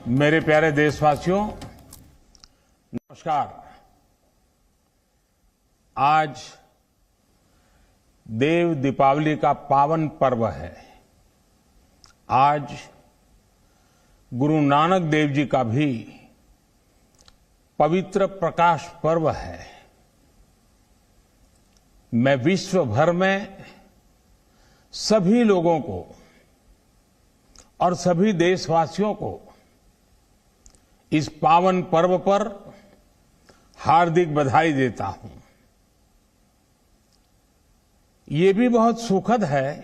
मेरे प्यारे देशवासियों, नमस्कार। आज देव दीपावली का पावन पर्व है। आज गुरु नानक देव जी का भी पवित्र प्रकाश पर्व है। मैं विश्व भर में सभी लोगों को और सभी देशवासियों को इस पावन पर्व पर हार्दिक बधाई देता हूं। ये भी बहुत सुखद है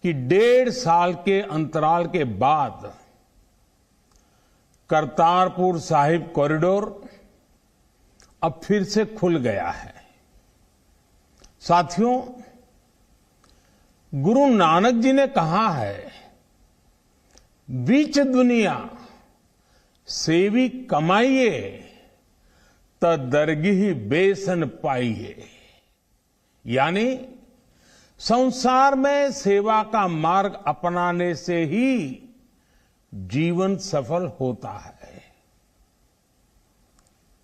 कि 1.5 साल के अंतराल के बाद करतारपुर साहिब कॉरिडोर अब फिर से खुल गया है। साथियों, गुरु नानक जी ने कहा है, बीच दुनिया सेवी कमाइए त दरगिही बेसन पाइए। यानी संसार में सेवा का मार्ग अपनाने से ही जीवन सफल होता है।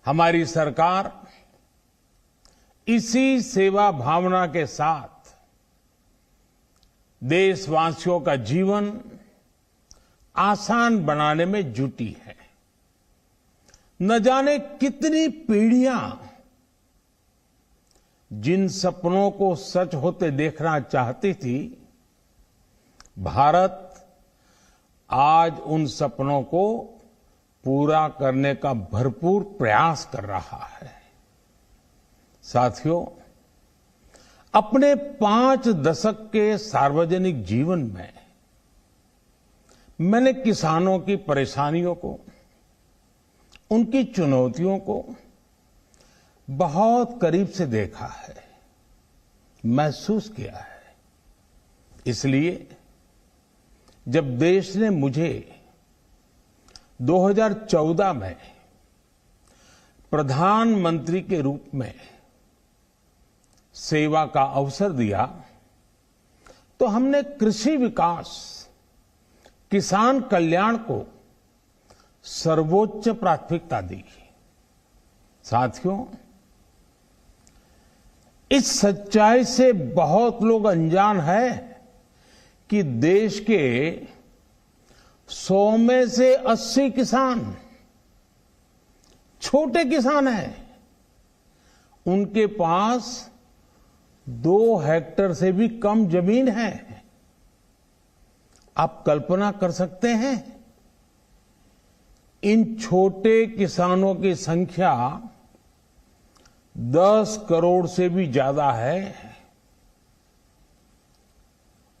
हमारी सरकार इसी सेवा भावना के साथ देशवासियों का जीवन आसान बनाने में जुटी है। न जाने कितनी पीढ़ियां जिन सपनों को सच होते देखना चाहती थी, भारत आज उन सपनों को पूरा करने का भरपूर प्रयास कर रहा है। साथियों, अपने 5 दशक के सार्वजनिक जीवन में मैंने किसानों की परेशानियों को, उनकी चुनौतियों को बहुत करीब से देखा है, महसूस किया है। इसलिए जब देश ने मुझे 2014 में प्रधानमंत्री के रूप में सेवा का अवसर दिया, तो हमने कृषि विकास, किसान कल्याण को सर्वोच्च प्राथमिकता दी। साथियों, इस सच्चाई से बहुत लोग अनजान है कि देश के 100 में से 80 किसान छोटे किसान हैं। उनके पास 2 हेक्टेयर से भी कम जमीन है। आप कल्पना कर सकते हैं, इन छोटे किसानों की संख्या 10 करोड़ से भी ज्यादा है।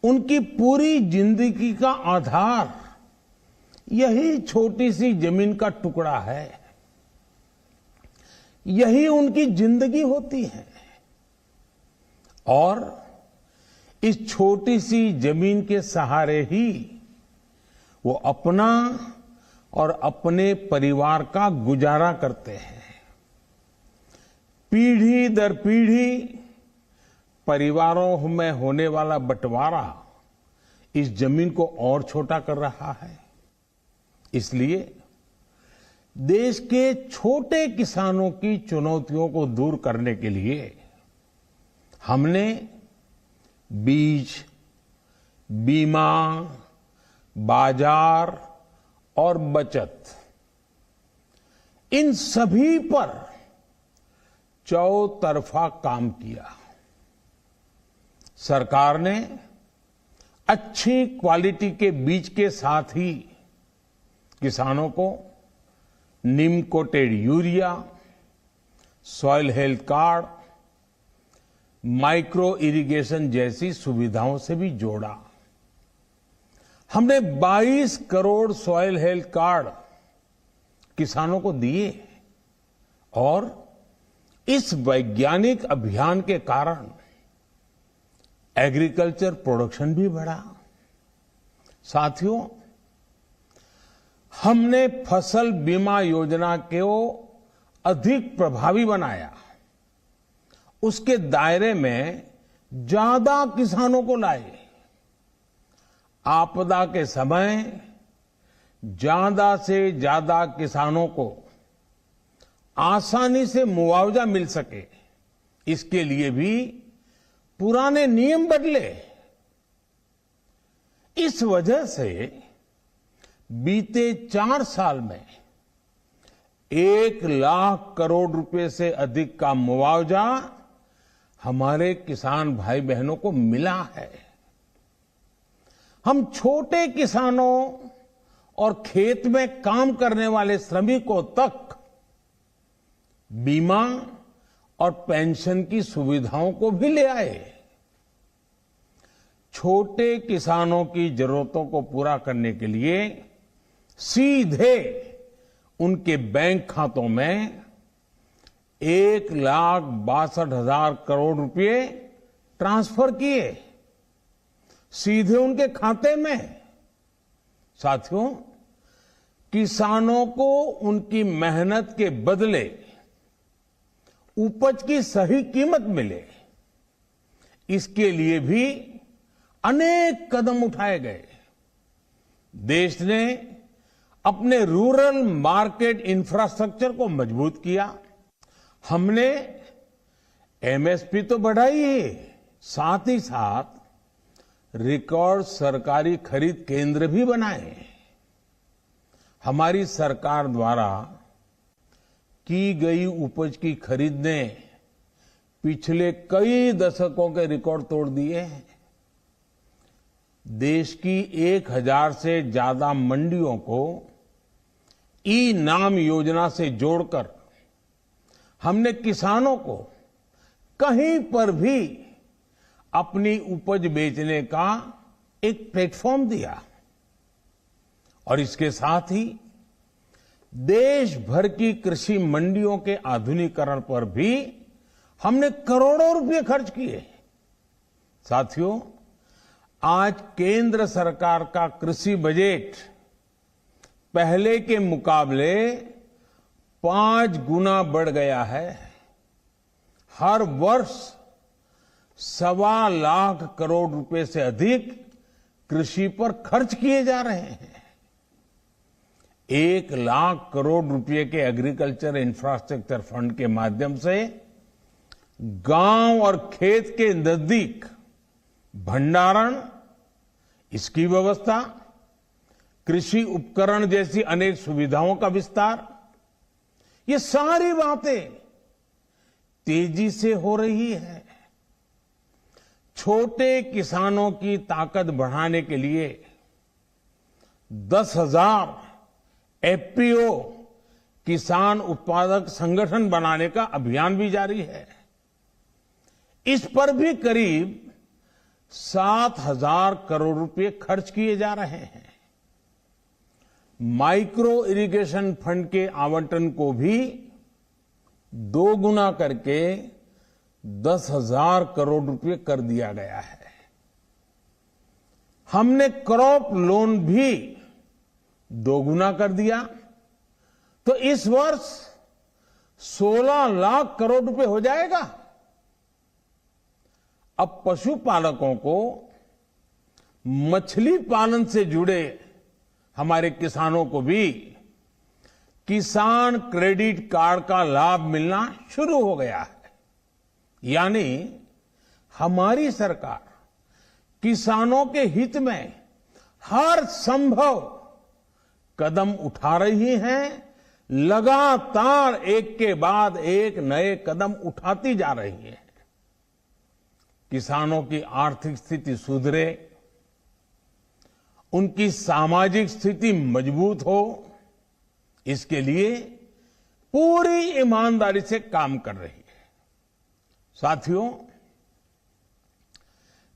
उनकी पूरी जिंदगी का आधार यही छोटी सी जमीन का टुकड़ा है। यही उनकी जिंदगी होती है। और इस छोटी सी जमीन के सहारे ही वो अपना और अपने परिवार का गुजारा करते हैं। पीढ़ी दर पीढ़ी परिवारों में होने वाला बंटवारा इस जमीन को और छोटा कर रहा है। इसलिए देश के छोटे किसानों की चुनौतियों को दूर करने के लिए हमने बीज, बीमा, बाजार और बचत, इन सभी पर चौतरफा काम किया। सरकार ने अच्छी क्वालिटी के बीज के साथ ही किसानों को नीम coated urea, soil health card, micro irrigation जैसी सुविधाओं से भी जोड़ा। हमने 22 करोड़ सॉइल हेल्थ कार्ड किसानों को दिए और इस वैज्ञानिक अभियान के कारण एग्रीकल्चर प्रोडक्शन भी बढ़ा। साथियों, हमने फसल बीमा योजना को अधिक प्रभावी बनाया। उसके दायरे में ज्यादा किसानों को लाए। आपदा के समय ज्यादा से ज्यादा किसानों को आसानी से मुआवजा मिल सके, इसके लिए भी पुराने नियम बदले। इस वजह से बीते 4 साल में 1 लाख करोड़ रुपए से अधिक का मुआवजा हमारे किसान भाई बहनों को मिला है। हम छोटे किसानों और खेत में काम करने वाले श्रमिकों तक बीमा और पेंशन की सुविधाओं को भी ले आए। छोटे किसानों की जरूरतों को पूरा करने के लिए सीधे उनके बैंक खातों में 1,62,000 करोड़ रुपए ट्रांसफर किए, सीधे उनके खाते में। साथियों, किसानों को उनकी मेहनत के बदले उपज की सही कीमत मिले, इसके लिए भी अनेक कदम उठाए गए। देश ने अपने रूरल मार्केट इंफ्रास्ट्रक्चर को मजबूत किया। हमने एमएसपी तो बढ़ाई ही, साथ ही साथ रिकॉर्ड सरकारी खरीद केंद्र भी बनाए। हमारी सरकार द्वारा की गई उपज की खरीद ने पिछले कई दशकों के रिकॉर्ड तोड़ दिए हैं। देश की 1000 से ज्यादा मंडियों को ई नाम योजना से जोड़कर हमने किसानों को कहीं पर भी अपनी उपज बेचने का एक प्लेटफॉर्म दिया। और इसके साथ ही देश भर की कृषि मंडियों के आधुनिकीकरण पर भी हमने करोड़ों रुपए खर्च किए। साथियों, आज केंद्र सरकार का कृषि बजट पहले के मुकाबले 5 गुना बढ़ गया है। हर वर्ष 1.25 लाख करोड़ रुपए से अधिक कृषि पर खर्च किए जा रहे हैं। 1 लाख करोड़ रुपए के एग्रीकल्चर इंफ्रास्ट्रक्चर फंड के माध्यम से गांव और खेत के नजदीक भंडारण, इसकी व्यवस्था, कृषि उपकरण जैसी अनेक सुविधाओं का विस्तार, ये सारी बातें तेजी से हो रही है। छोटे किसानों की ताकत बढ़ाने के लिए 10,000 एफपीओ किसान उत्पादक संगठन बनाने का अभियान भी जारी है। इस पर भी करीब 7,000 करोड़ रुपए खर्च किए जा रहे हैं। माइक्रो इरिगेशन फंड के आवंटन को भी 2 गुना करके 10,000 करोड़ रुपए कर दिया गया है। हमने क्रॉप लोन भी 2 गुना कर दिया, तो इस वर्ष 16 लाख करोड़ रुपए हो जाएगा। अब पशुपालकों को मछली पालन से जुड़े हमारे किसानों को भी किसान क्रेडिट कार्ड का लाभ मिलना शुरू हो गया है। यानी हमारी सरकार किसानों के हित में हर संभव कदम उठा रही है, लगातार एक के बाद एक नए कदम उठाती जा रही है। किसानों की आर्थिक स्थिति सुधरे, उनकी सामाजिक स्थिति मजबूत हो, इसके लिए पूरी ईमानदारी से काम कर रही है। साथियों,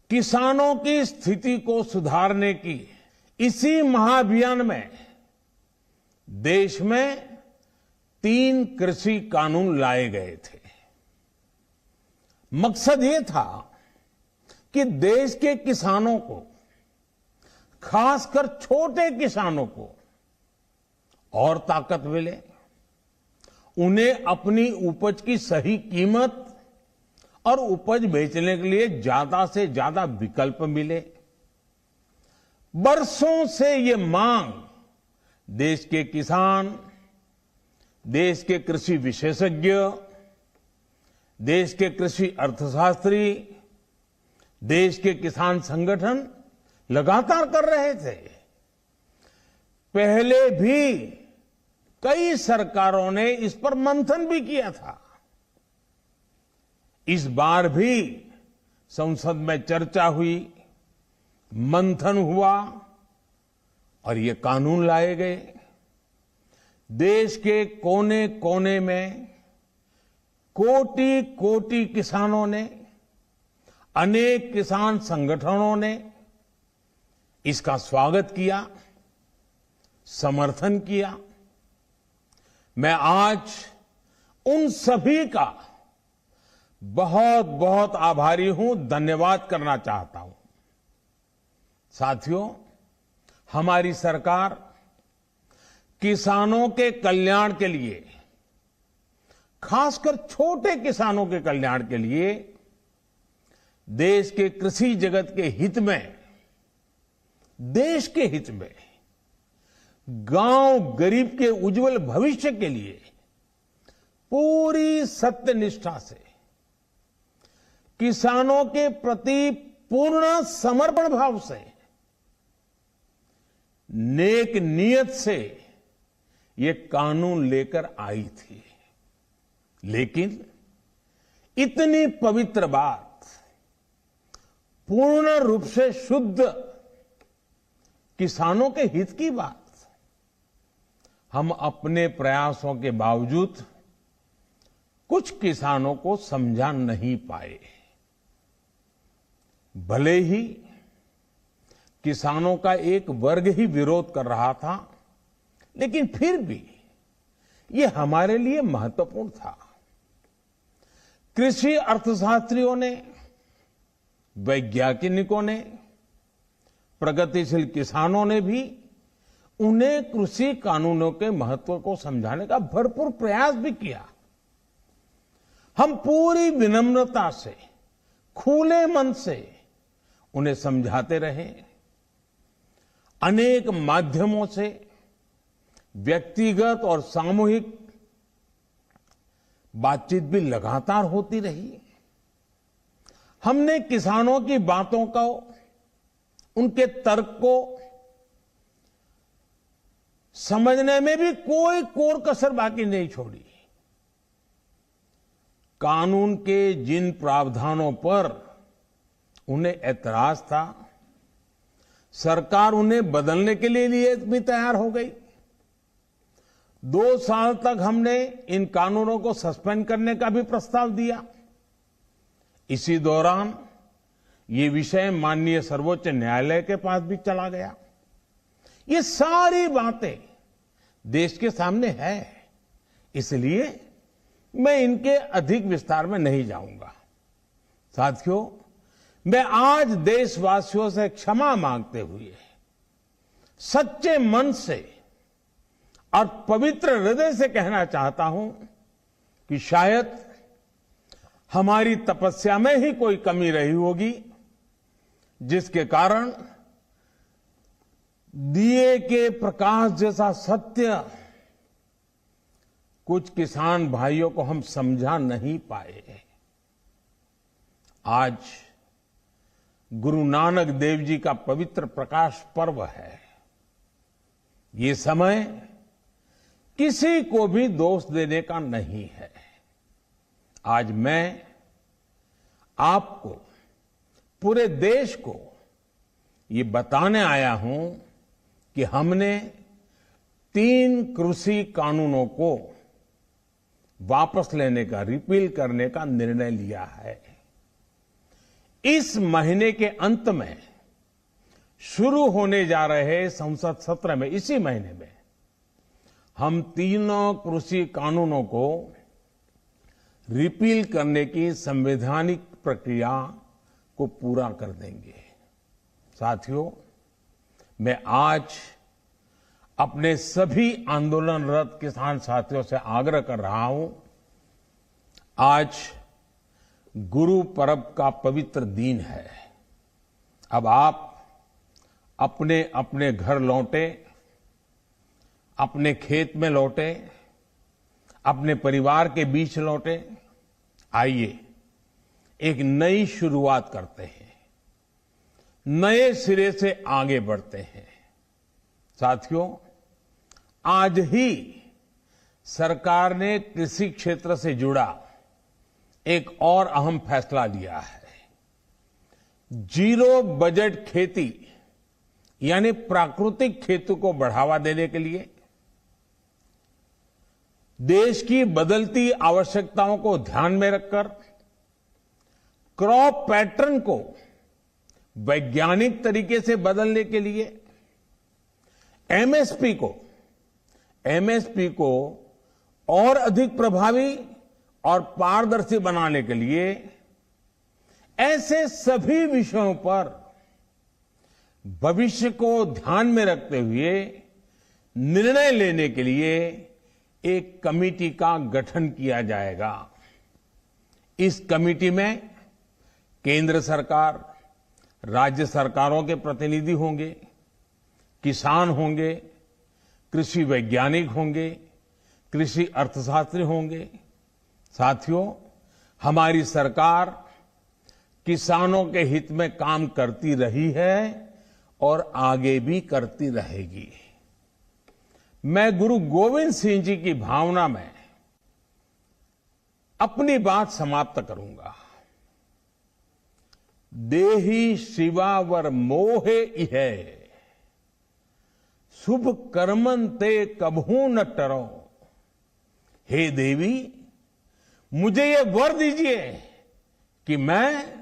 किसानों की स्थिति को सुधारने की इसी महाअभियान में देश में 3 कृषि कानून लाए गए थे। मकसद ये था कि देश के किसानों को, खासकर छोटे किसानों को और ताकत मिले, उन्हें अपनी उपज की सही कीमत और उपज बेचने के लिए ज्यादा से ज्यादा विकल्प मिले। बरसों से ये मांग देश के किसान, देश के कृषि विशेषज्ञ, देश के कृषि अर्थशास्त्री, देश के किसान संगठन लगातार कर रहे थे। पहले भी कई सरकारों ने इस पर मंथन भी किया था। इस बार भी संसद में चर्चा हुई, मंथन हुआ और ये कानून लाए गए। देश के कोने कोने में कोटि कोटि किसानों ने, अनेक किसान संगठनों ने इसका स्वागत किया, समर्थन किया। मैं आज उन सभी का बहुत बहुत आभारी हूं, धन्यवाद करना चाहता हूं। साथियों, हमारी सरकार किसानों के कल्याण के लिए, खासकर छोटे किसानों के कल्याण के लिए, देश के कृषि जगत के हित में, देश के हित में, गांव गरीब के उज्जवल भविष्य के लिए पूरी सत्यनिष्ठा से, किसानों के प्रति पूर्ण समर्पण भाव से, नेक नियत से ये कानून लेकर आई थी। लेकिन इतनी पवित्र बात, पूर्ण रूप से शुद्ध किसानों के हित की बात, हम अपने प्रयासों के बावजूद कुछ किसानों को समझा नहीं पाए। भले ही किसानों का एक वर्ग ही विरोध कर रहा था, लेकिन फिर भी ये हमारे लिए महत्वपूर्ण था। कृषि अर्थशास्त्रियों ने, वैज्ञानिकों ने, प्रगतिशील किसानों ने भी उन्हें कृषि कानूनों के महत्व को समझाने का भरपूर प्रयास भी किया। हम पूरी विनम्रता से, खुले मन से उन्हें समझाते रहे। अनेक माध्यमों से व्यक्तिगत और सामूहिक बातचीत भी लगातार होती रही। हमने किसानों की बातों को, उनके तर्क को समझने में भी कोई कोर कसर बाकी नहीं छोड़ी। कानून के जिन प्रावधानों पर उन्हें ऐतराज था, सरकार उन्हें बदलने के लिए भी तैयार हो गई। 2 साल तक हमने इन कानूनों को सस्पेंड करने का भी प्रस्ताव दिया। इसी दौरान ये विषय माननीय सर्वोच्च न्यायालय के पास भी चला गया। ये सारी बातें देश के सामने है, इसलिए मैं इनके अधिक विस्तार में नहीं जाऊंगा। साथियों, मैं आज देशवासियों से क्षमा मांगते हुए सच्चे मन से और पवित्र हृदय से कहना चाहता हूं कि शायद हमारी तपस्या में ही कोई कमी रही होगी, जिसके कारण दिए के प्रकाश जैसा सत्य कुछ किसान भाइयों को हम समझा नहीं पाए। आज गुरु नानक देव जी का पवित्र प्रकाश पर्व है। ये समय किसी को भी दोष देने का नहीं है। आज मैं आपको, पूरे देश को ये बताने आया हूं कि हमने 3 कृषि कानूनों को वापस लेने का, रिपील करने का निर्णय लिया है। इस महीने के अंत में शुरू होने जा रहे संसद सत्र में, इसी महीने में, हम 3 कृषि कानूनों को रिपील करने की संवैधानिक प्रक्रिया को पूरा कर देंगे। साथियों, मैं आज अपने सभी आंदोलनरत किसान साथियों से आग्रह कर रहा हूं, आज गुरु पर्व का पवित्र दिन है। अब आप अपने अपने घर लौटें, अपने खेत में लौटे, अपने परिवार के बीच लौटे। आइए एक नई शुरुआत करते हैं, नए सिरे से आगे बढ़ते हैं। साथियों, आज ही सरकार ने कृषि क्षेत्र से जुड़ा एक और अहम फैसला लिया है। जीरो बजट खेती यानी प्राकृतिक खेती को बढ़ावा देने के लिए देश की बदलती आवश्यकताओं को ध्यान में रखकर क्रॉप पैटर्न को वैज्ञानिक तरीके से बदलने के लिए एमएसपी को और अधिक प्रभावी और पारदर्शी बनाने के लिए ऐसे सभी विषयों पर भविष्य को ध्यान में रखते हुए निर्णय लेने के लिए एक कमेटी का गठन किया जाएगा। इस कमेटी में केंद्र सरकार, राज्य सरकारों के प्रतिनिधि होंगे, किसान होंगे, कृषि वैज्ञानिक होंगे, कृषि अर्थशास्त्री होंगे। साथियों, हमारी सरकार किसानों के हित में काम करती रही है और आगे भी करती रहेगी। मैं गुरु गोविंद सिंह जी की भावना में अपनी बात समाप्त करूंगा। देहि शिवावर मोहे इहे, शुभ कर्मन ते कबहू न टरो। हे देवी, मुझे ये वर दीजिए कि मैं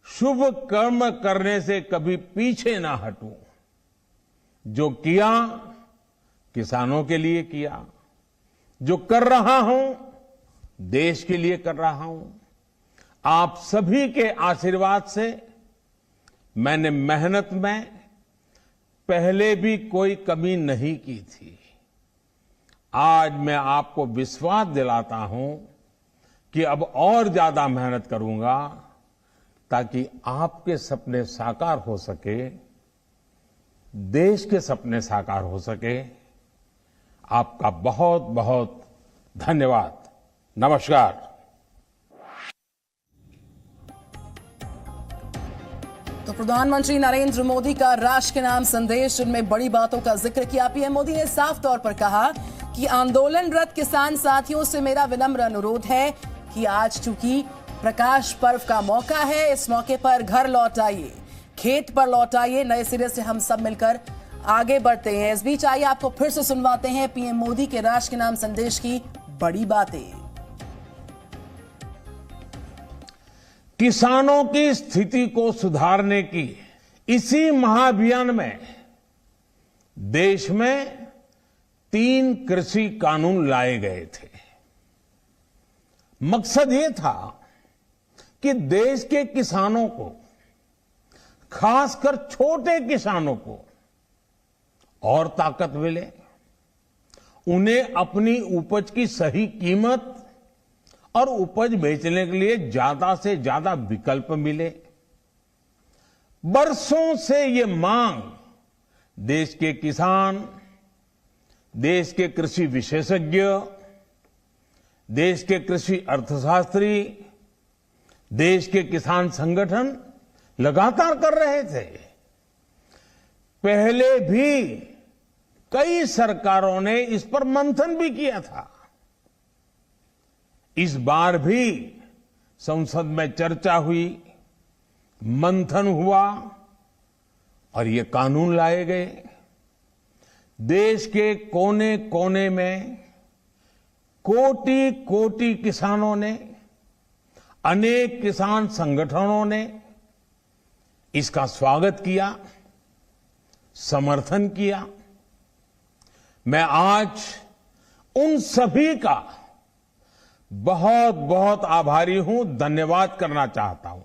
शुभ कर्म करने से कभी पीछे ना हटूं। जो किया किसानों के लिए किया, जो कर रहा हूं देश के लिए कर रहा हूं। आप सभी के आशीर्वाद से मैंने मेहनत में पहले भी कोई कमी नहीं की थी। आज मैं आपको विश्वास दिलाता हूं कि अब और ज्यादा मेहनत करूंगा ताकि आपके सपने साकार हो सके, देश के सपने साकार हो सके। आपका बहुत बहुत धन्यवाद। नमस्कार। तो प्रधानमंत्री नरेंद्र मोदी का राष्ट्र के नाम संदेश, जिनमें बड़ी बातों का जिक्र किया। पीएम मोदी ने साफ तौर पर कहा कि आंदोलनरत किसान साथियों से मेरा विनम्र अनुरोध है कि आज चूंकि प्रकाश पर्व का मौका है, इस मौके पर घर लौट आइए, खेत पर लौट आइए, नए सिरे से हम सब मिलकर आगे बढ़ते हैं। इस बीच आइए आपको फिर से सुनवाते हैं पीएम मोदी के राष्ट्र के नाम संदेश की बड़ी बातें। किसानों की स्थिति को सुधारने की इसी महाअभियान में देश में 3 कृषि कानून लाए गए थे। मकसद ये था कि देश के किसानों को, खासकर छोटे किसानों को और ताकत मिले, उन्हें अपनी उपज की सही कीमत और उपज बेचने के लिए ज्यादा से ज्यादा विकल्प मिले। बरसों से ये मांग देश के किसान, देश के कृषि विशेषज्ञ, देश के कृषि अर्थशास्त्री, देश के किसान संगठन लगातार कर रहे थे। पहले भी कई सरकारों ने इस पर मंथन भी किया था। इस बार भी संसद में चर्चा हुई, मंथन हुआ और ये कानून लाए गए। देश के कोने कोने में कोटि कोटि किसानों ने, अनेक किसान संगठनों ने इसका स्वागत किया, समर्थन किया। मैं आज उन सभी का बहुत बहुत आभारी हूं, धन्यवाद करना चाहता हूं।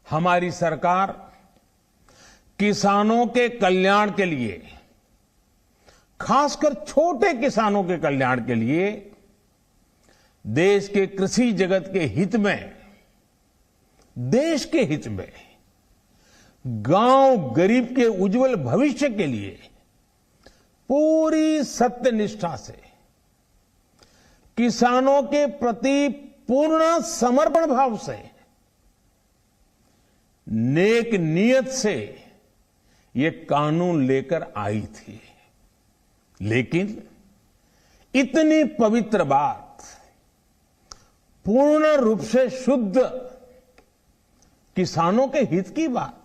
हमारी सरकार किसानों के कल्याण के लिए, खासकर छोटे किसानों के कल्याण के लिए, देश के कृषि जगत के हित में, देश के हित में, गांव गरीब के उज्जवल भविष्य के लिए पूरी सत्यनिष्ठा से किसानों के प्रति पूर्ण समर्पण भाव से नेक नियत से ये कानून लेकर आई थी। लेकिन इतनी पवित्र बात, पूर्ण रूप से शुद्ध किसानों के हित की बात,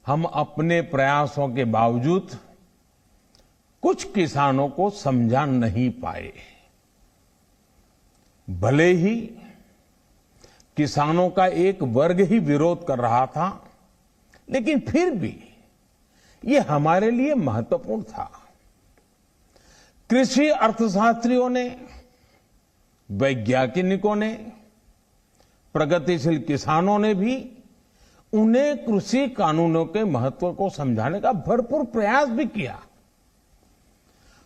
हम अपने प्रयासों के बावजूद कुछ किसानों को समझा नहीं पाए। भले ही किसानों का एक वर्ग ही विरोध कर रहा था, लेकिन फिर भी ये हमारे लिए महत्वपूर्ण था। कृषि अर्थशास्त्रियों ने, वैज्ञानिकों ने, प्रगतिशील किसानों ने भी उन्हें कृषि कानूनों के महत्व को समझाने का भरपूर प्रयास भी किया।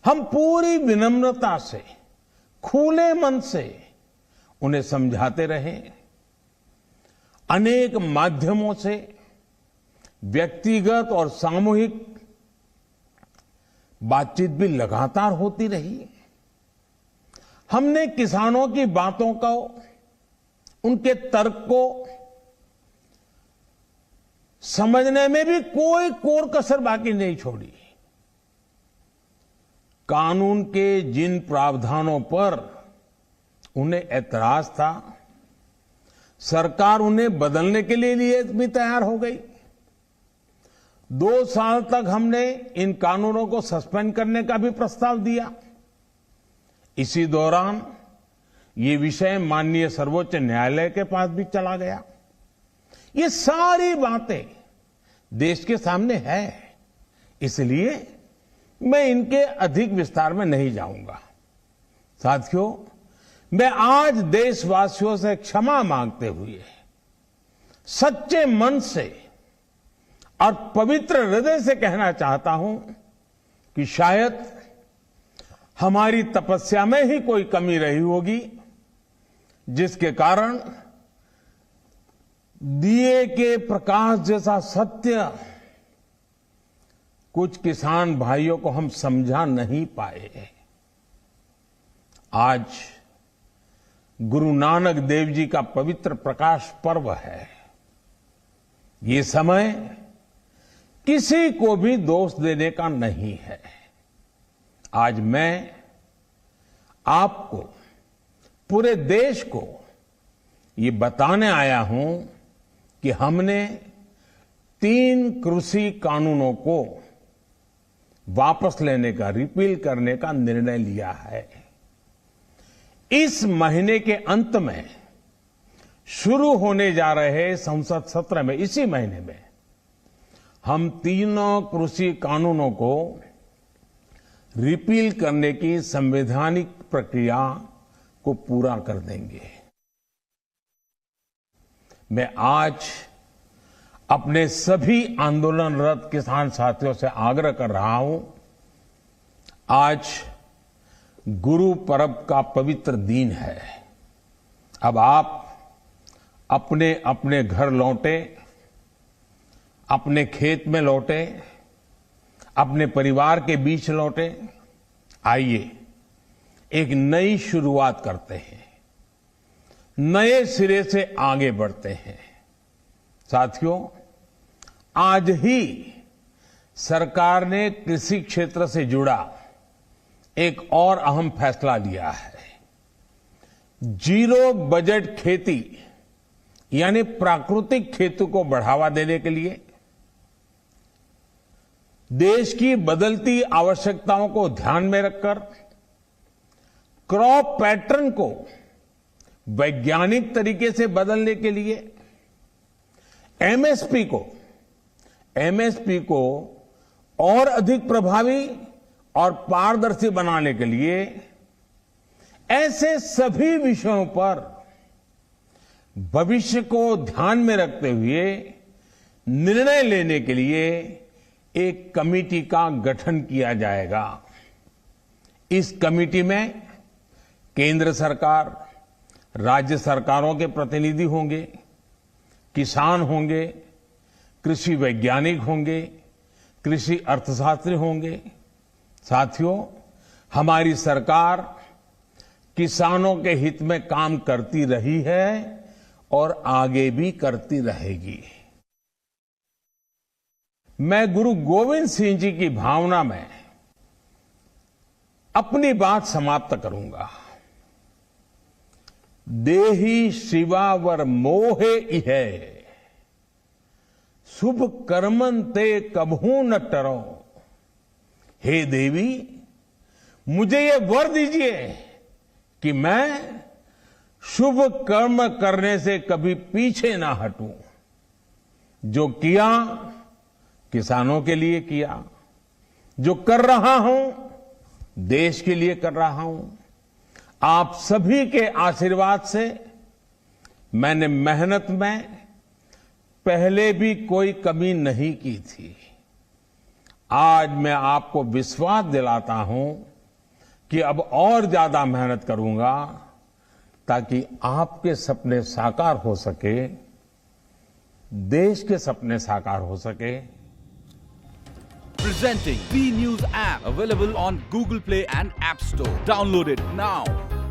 हम पूरी विनम्रता से, खुले मन से उन्हें समझाते रहे। अनेक माध्यमों से व्यक्तिगत और सामूहिक बातचीत भी लगातार होती रही। हमने किसानों की बातों को, उनके तर्क को समझने में भी कोई कोर कसर बाकी नहीं छोड़ी। कानून के जिन प्रावधानों पर उन्हें ऐतराज था, सरकार उन्हें बदलने के लिए भी तैयार हो गई। 2 साल तक हमने इन कानूनों को सस्पेंड करने का भी प्रस्ताव दिया। इसी दौरान ये विषय माननीय सर्वोच्च न्यायालय के पास भी चला गया। ये सारी बातें देश के सामने है, इसलिए मैं इनके अधिक विस्तार में नहीं जाऊंगा। साथियों, मैं आज देशवासियों से क्षमा मांगते हुए सच्चे मन से और पवित्र हृदय से कहना चाहता हूं कि शायद हमारी तपस्या में ही कोई कमी रही होगी, जिसके कारण दिए के प्रकाश जैसा सत्य कुछ किसान भाइयों को हम समझा नहीं पाए। आज गुरु नानक देव जी का पवित्र प्रकाश पर्व है। ये समय किसी को भी दोष देने का नहीं है। आज मैं आपको, पूरे देश को ये बताने आया हूं कि हमने 3 कृषि कानूनों को वापस लेने का, रिपील करने का निर्णय लिया है। इस महीने के अंत में शुरू होने जा रहे संसद सत्र में, इसी महीने में, हम 3 कृषि कानूनों को रिपील करने की संवैधानिक प्रक्रिया को पूरा कर देंगे। मैं आज अपने सभी आंदोलनरत किसान साथियों से आग्रह कर रहा हूं, आज गुरु पर्व का पवित्र दिन है। अब आप अपने अपने घर लौटे, अपने खेत में लौटे, अपने परिवार के बीच लौटे। आइए एक नई शुरुआत करते हैं, नए सिरे से आगे बढ़ते हैं। साथियों, आज ही सरकार ने कृषि क्षेत्र से जुड़ा एक और अहम फैसला लिया है। 0 बजट खेती यानी प्राकृतिक खेती को बढ़ावा देने के लिए, देश की बदलती आवश्यकताओं को ध्यान में रखकर क्रॉप पैटर्न को वैज्ञानिक तरीके से बदलने के लिए एमएसपी को और अधिक प्रभावी और पारदर्शी बनाने के लिए ऐसे सभी विषयों पर भविष्य को ध्यान में रखते हुए निर्णय लेने के लिए एक कमेटी का गठन किया जाएगा। इस कमेटी में केंद्र सरकार, राज्य सरकारों के प्रतिनिधि होंगे, किसान होंगे, कृषि वैज्ञानिक होंगे, कृषि अर्थशास्त्री होंगे, साथियों, हमारी सरकार किसानों के हित में काम करती रही है और आगे भी करती रहेगी। मैं गुरु गोविंद सिंह जी की भावना में अपनी बात समाप्त करूंगा। देहि शिवावर मोहे इहे, शुभ कर्मन ते कबहू न टरो। हे देवी, मुझे ये वर दीजिए कि मैं शुभ कर्म करने से कभी पीछे ना हटूं। जो किया किसानों के लिए किया, जो कर रहा हूं देश के लिए कर रहा हूं। आप सभी के आशीर्वाद से मैंने मेहनत में पहले भी कोई कमी नहीं की थी। आज मैं आपको विश्वास दिलाता हूं कि अब और ज्यादा मेहनत करूंगा ताकि आपके सपने साकार हो सके, देश के सपने साकार हो सके। Presenting B News app, available on Google Play and App Store. Download it now.